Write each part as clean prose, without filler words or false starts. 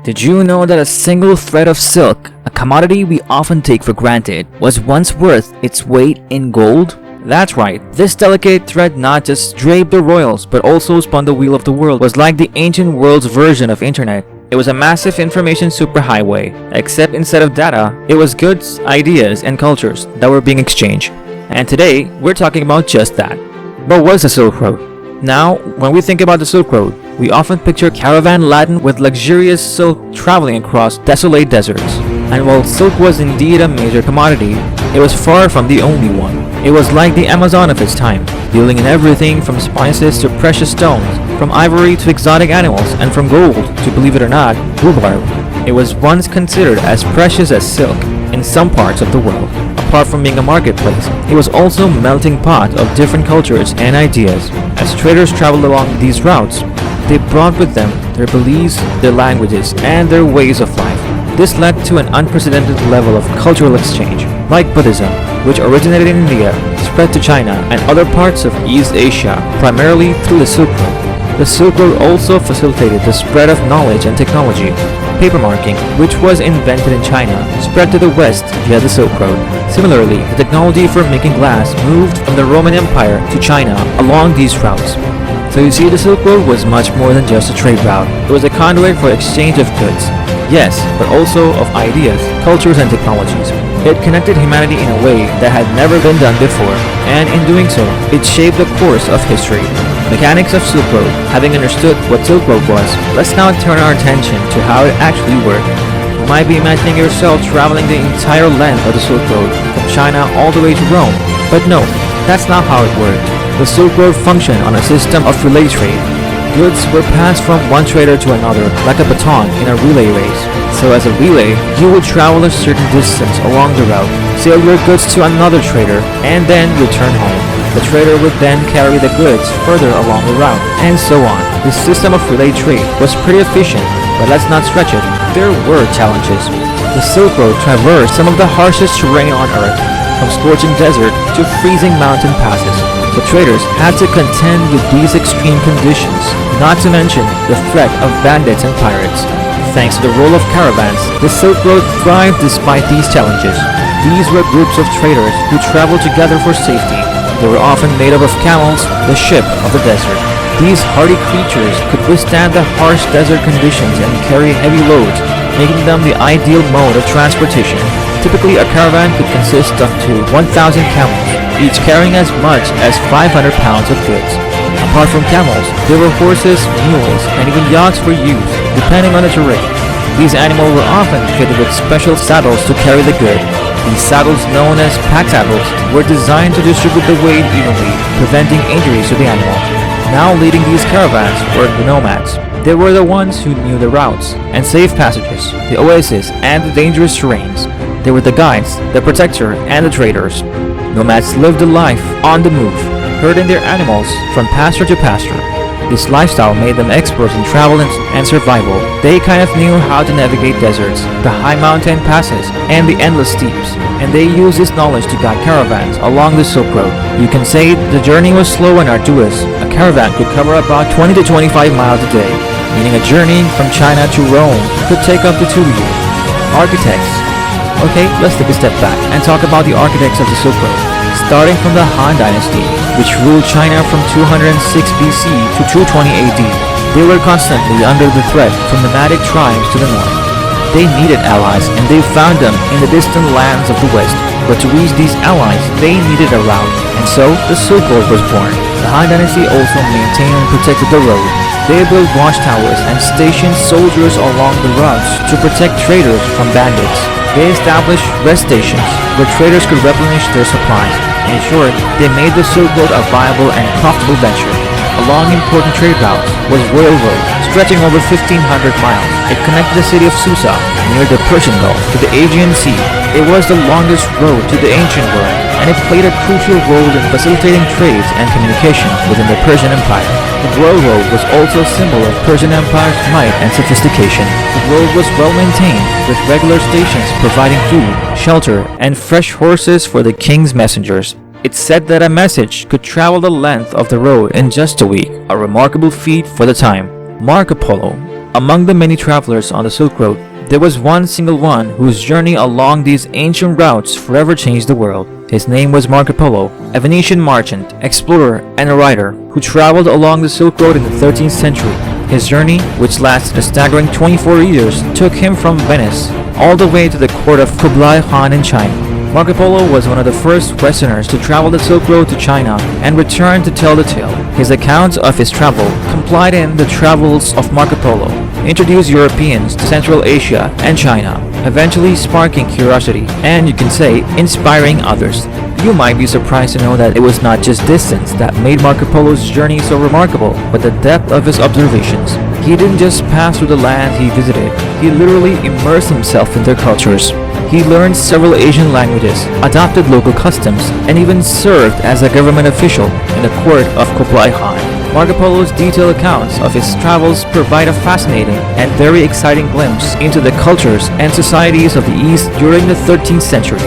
Did you know that a single thread of silk, a commodity we often take for granted, was once worth its weight in gold? That's right, this delicate thread not just draped the royals but also spun the wheel of the world was like the ancient world's version of internet. It was a massive information superhighway, except instead of data, it was goods, ideas, and cultures that were being exchanged. And today, we're talking about just that. But what's the Silk Road? Now, when we think about the Silk Road, we often picture caravan laden with luxurious silk traveling across desolate deserts. And while silk was indeed a major commodity, it was far from the only one. It was like the Amazon of its time, dealing in everything from spices to precious stones, from ivory to exotic animals, and from gold to, believe it or not, rhubarb. It was once considered as precious as silk in some parts of the world. Apart from being a marketplace, it was also a melting pot of different cultures and ideas. As traders traveled along these routes, they brought with them their beliefs, their languages, and their ways of life. This led to an unprecedented level of cultural exchange. Like Buddhism, which originated in India, spread to China and other parts of East Asia, primarily through the Silk Road. The Silk Road also facilitated the spread of knowledge and technology. Papermarking, which was invented in China, spread to the West via the Silk Road. Similarly, the technology for making glass moved from the Roman Empire to China along these routes. So you see, the Silk Road was much more than just a trade route. It was a conduit for exchange of goods. Yes, but also of ideas, cultures, and technologies. It connected humanity in a way that had never been done before, and in doing so, it shaped the course of history. Mechanics of Silk Road. Having understood what Silk Road was, let's now turn our attention to how it actually worked. You might be imagining yourself traveling the entire length of the Silk Road, from China all the way to Rome. But no, that's not how it worked. The Silk Road functioned on a system of relay trade. Goods were passed from one trader to another like a baton in a relay race. So as a relay, you would travel a certain distance along the route, sell your goods to another trader, and then return home. The trader would then carry the goods further along the route, and so on. This system of relay trade was pretty efficient, but let's not stretch it. There were challenges. The Silk Road traversed some of the harshest terrain on Earth, from scorching desert to freezing mountain passes. The traders had to contend with these extreme conditions, not to mention the threat of bandits and pirates. Thanks to the role of caravans, the Silk Road thrived despite these challenges. These were groups of traders who traveled together for safety. They were often made up of camels, the ship of the desert. These hardy creatures could withstand the harsh desert conditions and carry heavy loads, making them the ideal mode of transportation. Typically, a caravan could consist of up to 1,000 camels, each carrying as much as 500 pounds of goods. Apart from camels, there were horses, mules, and even yaks for use, depending on the terrain. These animals were often fitted with special saddles to carry the goods. These saddles, known as pack saddles, were designed to distribute the weight evenly, preventing injuries to the animal. Now leading these caravans were the nomads. They were the ones who knew the routes and safe passages, the oases, and the dangerous terrains. They were the guides, the protector, and the traders. Nomads lived a life on the move, herding their animals from pasture to pasture. This lifestyle made them experts in travel and survival. They kind of knew how to navigate deserts, the high mountain passes, and the endless steeps, and they used this knowledge to guide caravans along the Silk Road. You can say the journey was slow and arduous. A caravan could cover about 20 to 25 miles a day, meaning a journey from China to Rome could take up to 2 years. Architects. Okay, let's take a step back and talk about the architects of the Silk Road. Starting from the Han Dynasty, which ruled China from 206 BC to 220 AD. They were constantly under the threat from nomadic tribes to the north. They needed allies, and they found them in the distant lands of the west. But to reach these allies, they needed a route, and so the Silk Road was born. The Han Dynasty also maintained and protected the road. They built watchtowers and stationed soldiers along the routes to protect traders from bandits. They established rest stations where traders could replenish their supplies. In short, they made the Silk Road a viable and profitable venture. Along important trade routes was Royal Road, stretching over 1,500 miles. It connected the city of Susa, near the Persian Gulf, to the Aegean Sea. It was the longest road to the ancient world, and it played a crucial role in facilitating trades and communication within the Persian Empire. The Royal Road was also a symbol of Persian Empire's might and sophistication. The road was well maintained, with regular stations providing food, shelter, and fresh horses for the king's messengers. It's said that a message could travel the length of the road in just a week, a remarkable feat for the time. Marco Polo, Among the many travelers on the Silk Road, there was one single one whose journey along these ancient routes forever changed the world. His name was Marco Polo, a Venetian merchant, explorer, and a writer who traveled along the Silk Road in the 13th century. His journey, which lasted a staggering 24 years, took him from Venice all the way to the court of Kublai Khan in China. Marco Polo was one of the first Westerners to travel the Silk Road to China and return to tell the tale. His account of his travel, compiled in The Travels of Marco Polo, introduced Europeans to Central Asia and China, eventually sparking curiosity and, you can say, inspiring others. You might be surprised to know that it was not just distance that made Marco Polo's journey so remarkable, but the depth of his observations. He didn't just pass through the land he visited, he literally immersed himself in their cultures. He learned several Asian languages, adopted local customs, and even served as a government official in the court of Kublai Khan. Marco Polo's detailed accounts of his travels provide a fascinating and very exciting glimpse into the cultures and societies of the East during the 13th century.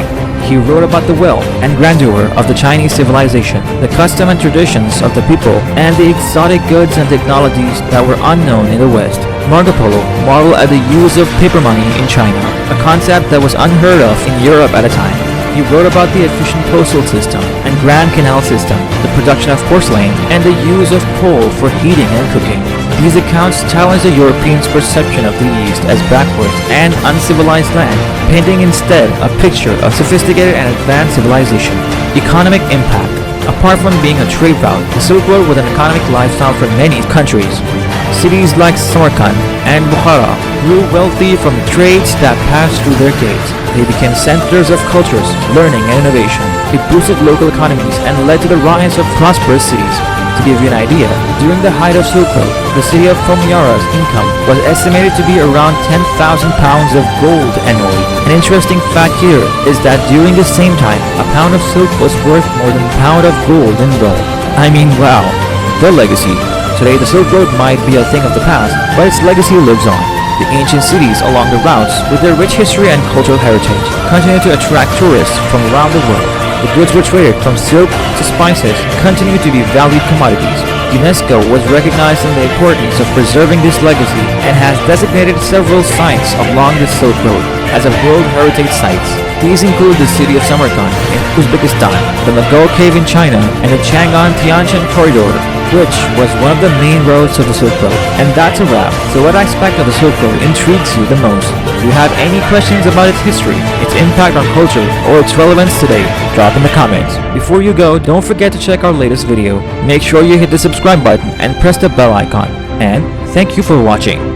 He wrote about the wealth and grandeur of the Chinese civilization, the custom and traditions of the people, and the exotic goods and technologies that were unknown in the West. Marco Polo marveled at the use of paper money in China, a concept that was unheard of in Europe at a time. He wrote about the efficient postal system and Grand Canal system, the production of porcelain, and the use of coal for heating and cooking. These accounts challenge the Europeans' perception of the East as backwards and uncivilized land, painting instead a picture of sophisticated and advanced civilization. Economic impact. Apart from being a trade route, the Silk Road was an economic lifestyle for many countries. Cities like Samarkand and Bukhara grew wealthy from the trades that passed through their gates. They became centers of cultures, learning, and innovation. It boosted local economies and led to the rise of prosperous cities. To give you an idea, during the height of Silk Road, the city of Honiara's income was estimated to be around 10,000 pounds of gold annually. An interesting fact here is that during the same time, a pound of silk was worth more than a pound of gold in Rome. I mean, wow. The legacy. Today, the Silk Road might be a thing of the past, but its legacy lives on. The ancient cities along the routes, with their rich history and cultural heritage, continue to attract tourists from around the world. The goods were traded from silk to spices, continue to be valued commodities. UNESCO was recognizing the importance of preserving this legacy and has designated several sites along the Silk Road as a World Heritage Sites. These include the city of Samarkand in Uzbekistan, the Mogol Cave in China, and the Chang'an-Tianjin Corridor, which was one of the main roads of the Silk Road. And that's a wrap. So what aspect of the Silk Road intrigues you the most? Do you have any questions about its history, its impact on culture, or its relevance today? Drop in the comments. Before you go, don't forget to check our latest video. Make sure you hit the subscribe button and press the bell icon. And thank you for watching.